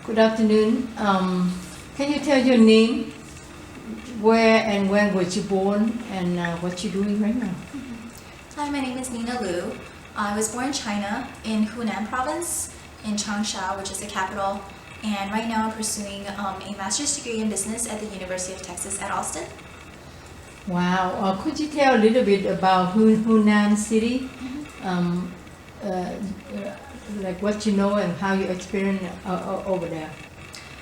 Good afternoon. Can you tell your name, where and when were you born, and what you're doing right now? Hi, my name is Nina Liu. I was born in China, in Hunan province, in Changsha, which is the capital. And right now I'm pursuing a master's degree in business at the University of Texas at Austin. Wow. Could you tell a little bit about Hunan City? Like what you know and how you experience over there?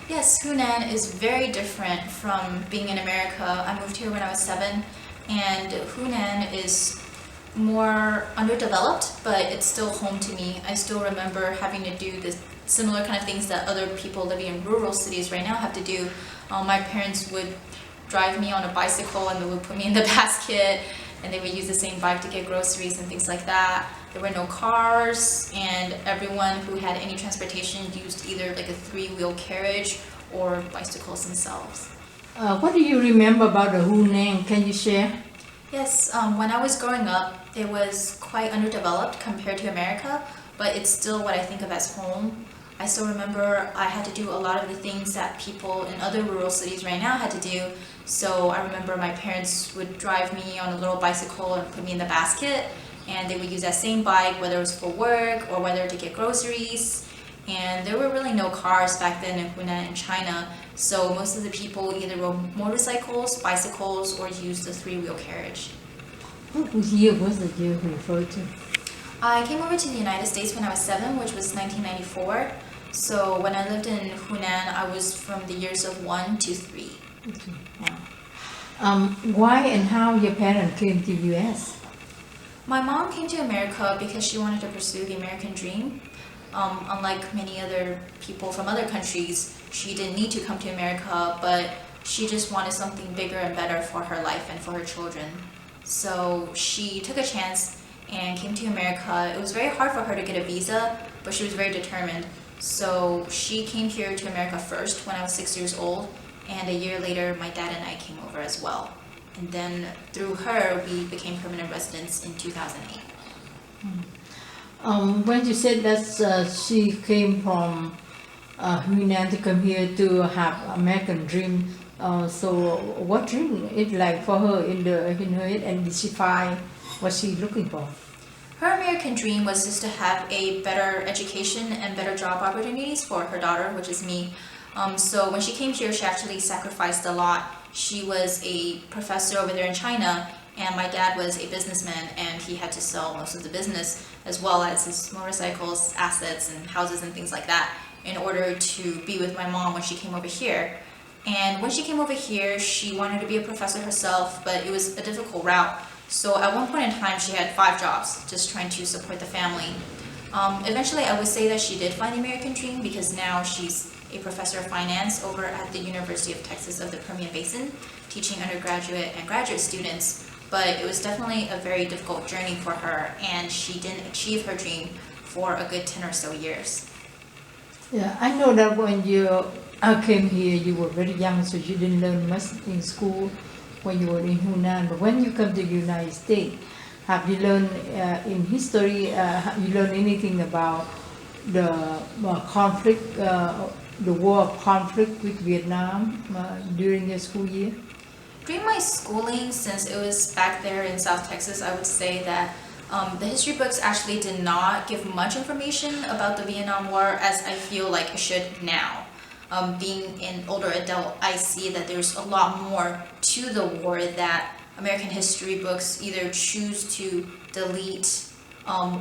Yes, Hunan is very different from being in America. I moved here when I was 7, and Hunan is more underdeveloped, but it's still home to me. I still remember having to do the similar kind of things that other people living in rural cities right now have to do. My parents would drive me on a bicycle and they would put me in the basket, and they would use the same bike to get groceries and things like that. There were no cars, and everyone who had any transportation used either like a 3-wheel carriage or bicycles themselves. What do you remember about the Hunan? Can you share? Yes, when I was growing up, it was quite underdeveloped compared to America, but it's still what I think of as home. I still remember I had to do a lot of the things that people in other rural cities right now had to do. So I remember my parents would drive me on a little bicycle and put me in the basket, and they would use that same bike whether it was for work or whether to get groceries. And there were really no cars back then in Hunan in China, so most of the people either rode motorcycles, bicycles, or used the 3-wheel carriage. What year was it you referred to? I came over to the United States when I was 7, which was 1994. So when I lived in Hunan, I was from the years of 1 to 3. Okay. Wow. Why and how your parents came to U.S.? My mom came to America because she wanted to pursue the American dream. Unlike many other people from other countries, she didn't need to come to America, but she just wanted something bigger and better for her life and for her children. So she took a chance and came to America. It was very hard for her to get a visa, but she was very determined. So she came here to America first when I was 6 years old, and a year later my dad and I came over as well. And then through her we became permanent residents in 2008. When you said that she came from Hunan to come here to have American dream, so what dream is like for her in her head, and did she find what she's looking for? Her American dream was just to have a better education and better job opportunities for her daughter, which is me. So when she came here, she actually sacrificed a lot. She was a professor over there in China, and my dad was a businessman, and he had to sell most of the business as well as his motorcycles, assets, and houses and things like that in order to be with my mom when she came over here. And when she came over here, she wanted to be a professor herself, but it was a difficult route. So at one point in time, she had 5 jobs, just trying to support the family. Eventually, I would say that she did find the American dream because now she's a professor of finance over at the University of Texas of the Permian Basin, teaching undergraduate and graduate students. But it was definitely a very difficult journey for her, and she didn't achieve her dream for a good 10 or so years. Yeah, I know that when you came here, you were very young, so you didn't learn much in school when you were in Hunan. But when you come to the United States, have you learned in history, have you learned anything about the conflict, the war of conflict with Vietnam during your school year? During my schooling, since it was back there in South Texas, I would say that the history books actually did not give much information about the Vietnam War as I feel like it should now. Being an older adult, I see that there's a lot more to the war that American history books either choose to delete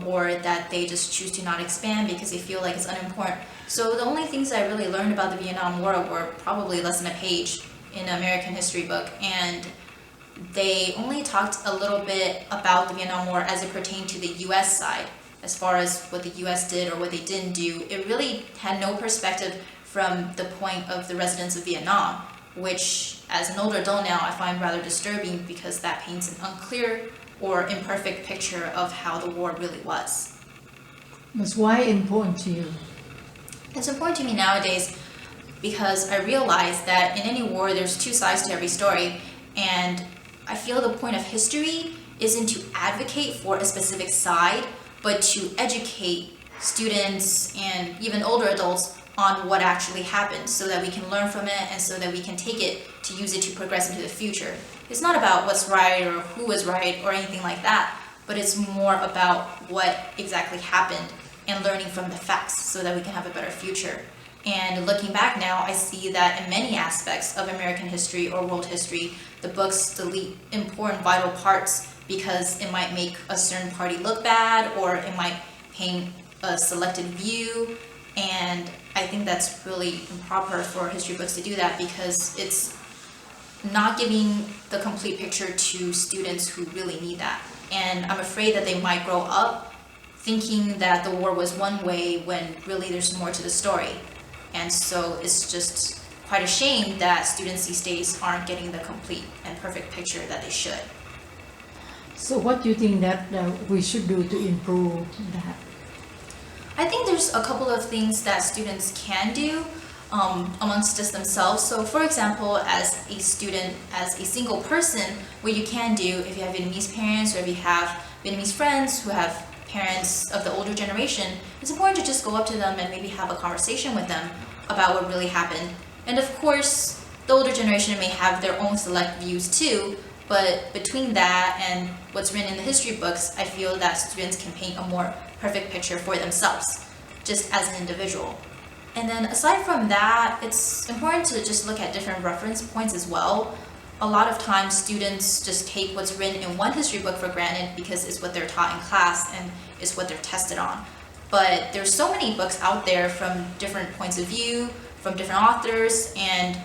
or that they just choose to not expand because they feel like it's unimportant. So the only things I really learned about the Vietnam War were probably less than a page in an American history book, and they only talked a little bit about the Vietnam War as it pertained to the US side. As far as what the US did or what they didn't do, it really had no perspective from the point of the residents of Vietnam, which as an older adult now I find rather disturbing because that paints an unclear or imperfect picture of how the war really was. But why important to you? It's important to me nowadays because I realize that in any war there's 2 sides to every story, and I feel the point of history isn't to advocate for a specific side, but to educate students and even older adults on what actually happened so that we can learn from it and so that we can take it to use it to progress into the future. It's not about what's right or who was right or anything like that, but it's more about what exactly happened and learning from the facts so that we can have a better future. And looking back now, I see that in many aspects of American history or world history, the books delete important vital parts because it might make a certain party look bad or it might paint a selected view. And I think that's really improper for history books to do that because it's not giving the complete picture to students who really need that. And I'm afraid that they might grow up thinking that the war was one way when really there's more to the story. And so it's just quite a shame that students these days aren't getting the complete and perfect picture that they should. So what do you think that we should do to improve that? I think there's a couple of things that students can do amongst just themselves. So for example, as a student, as a single person, what you can do if you have Vietnamese parents or if you have Vietnamese friends who have parents of the older generation, it's important to just go up to them and maybe have a conversation with them about what really happened. And of course, the older generation may have their own select views too, but between that and what's written in the history books, I feel that students can paint a more perfect picture for themselves, just as an individual. And then aside from that, it's important to just look at different reference points as well. A lot of times students just take what's written in one history book for granted because it's what they're taught in class and it's what they're tested on. But there's so many books out there from different points of view, from different authors, and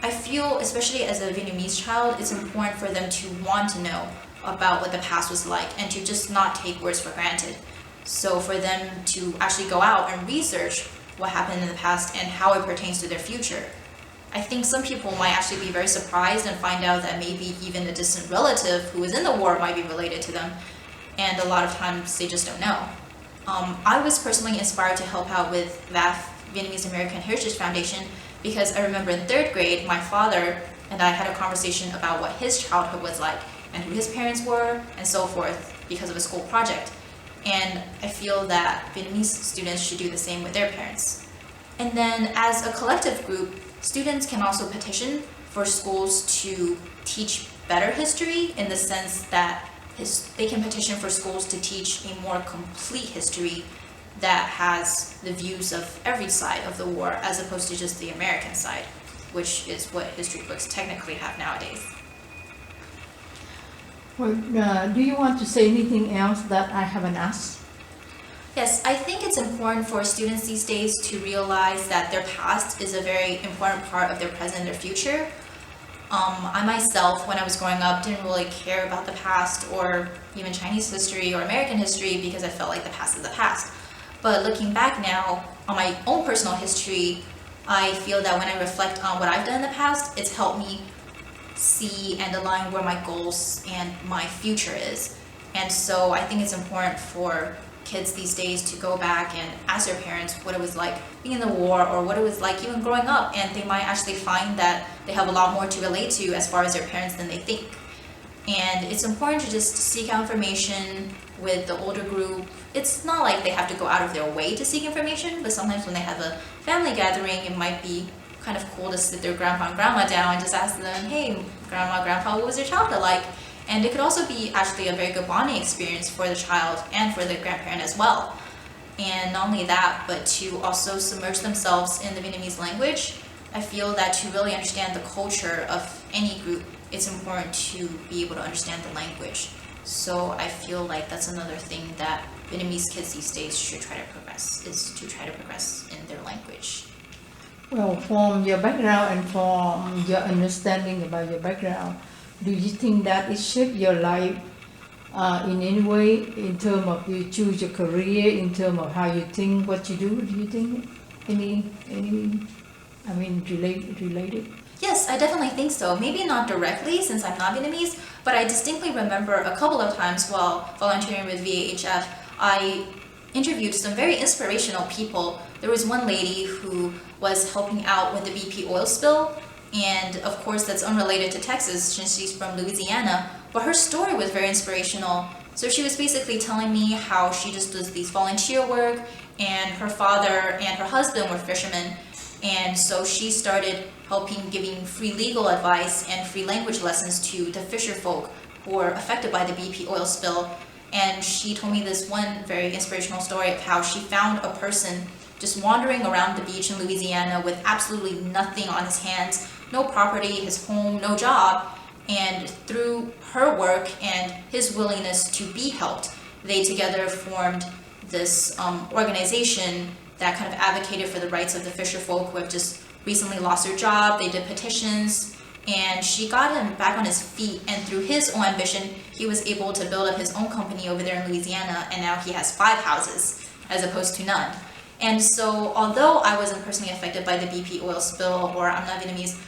I feel, especially as a Vietnamese child, it's important for them to want to know about what the past was like and to just not take words for granted. So for them to actually go out and research what happened in the past and how it pertains to their future. I think some people might actually be very surprised and find out that maybe even a distant relative who was in the war might be related to them, and a lot of times they just don't know. I was personally inspired to help out with VAF, Vietnamese American Heritage Foundation, because I remember in 3rd grade, my father and I had a conversation about what his childhood was like and who his parents were and so forth because of a school project. And I feel that Vietnamese students should do the same with their parents. And then as a collective group, students can also petition for schools to teach better history in the sense that they can petition for schools to teach a more complete history that has the views of every side of the war as opposed to just the American side, which is what history books technically have nowadays. Well, do you want to say anything else that I haven't asked? Yes, I think it's important for students these days to realize that their past is a very important part of their present and their future. I myself, when I was growing up, didn't really care about the past or even Chinese history or American history because I felt like the past is the past. But looking back now on my own personal history, I feel that when I reflect on what I've done in the past, it's helped me see and align where my goals and my future is. And so I think it's important for kids these days to go back and ask their parents what it was like being in the war or what it was like even growing up, and they might actually find that they have a lot more to relate to as far as their parents than they think. And it's important to just seek out information with the older group. It's not like they have to go out of their way to seek information, but sometimes when they have a family gathering, it might be kind of cool to sit their grandpa and grandma down and just ask them, hey, grandma, grandpa, what was your childhood like? And it could also be actually a very good bonding experience for the child and for the grandparent as well. And not only that, but to also submerge themselves in the Vietnamese language. I feel that to really understand the culture of any group, it's important to be able to understand the language. So I feel like that's another thing that Vietnamese kids these days should try to progress, is to try to progress in their language. Well, from your background and from your understanding about your background, do you think that it shaped your life in any way, in terms of you choose your career, in terms of how you think, what you do? Do you think related? Yes, I definitely think so. Maybe not directly since I'm not Vietnamese, but I distinctly remember a couple of times while volunteering with VAHF, I interviewed some very inspirational people. There was one lady who was helping out with the BP oil spill, and of course that's unrelated to Texas since she's from Louisiana, but her story was very inspirational. So she was basically telling me how she just does these volunteer work and her father and her husband were fishermen, and so she started helping giving free legal advice and free language lessons to the fisher folk who were affected by the BP oil spill. And she told me this one very inspirational story of how she found a person just wandering around the beach in Louisiana with absolutely nothing on his hands, no property, his home, no job. And through her work and his willingness to be helped, they together formed this organization that kind of advocated for the rights of the fisher folk who have just recently lost their job. They did petitions, and she got him back on his feet, and through his own ambition, he was able to build up his own company over there in Louisiana, and now he has 5 houses as opposed to none. And so although I wasn't personally affected by the BP oil spill, or I'm not Vietnamese,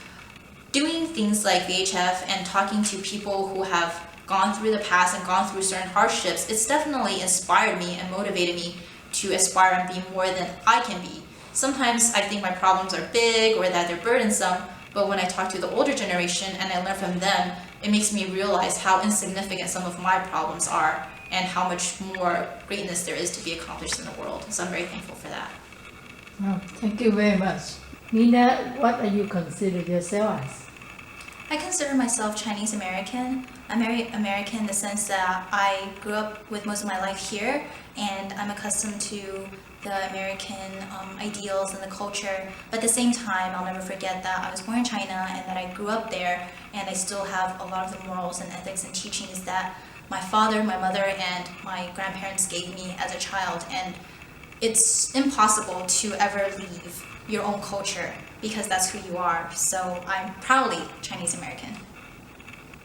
doing things like VHF and talking to people who have gone through the past and gone through certain hardships, it's definitely inspired me and motivated me to aspire and be more than I can be. Sometimes I think my problems are big or that they're burdensome, but when I talk to the older generation and I learn from them, it makes me realize how insignificant some of my problems are and how much more greatness there is to be accomplished in the world. So I'm very thankful for that. Oh, thank you very much. Nina, what are you consider yourself as? I consider myself Chinese American. I'm very American in the sense that I grew up with most of my life here, and I'm accustomed to the American ideals and the culture. But at the same time, I'll never forget that I was born in China and that I grew up there, and I still have a lot of the morals and ethics and teachings that my father, my mother, and my grandparents gave me as a child. And it's impossible to ever leave your own culture because that's who you are. So I'm proudly Chinese American.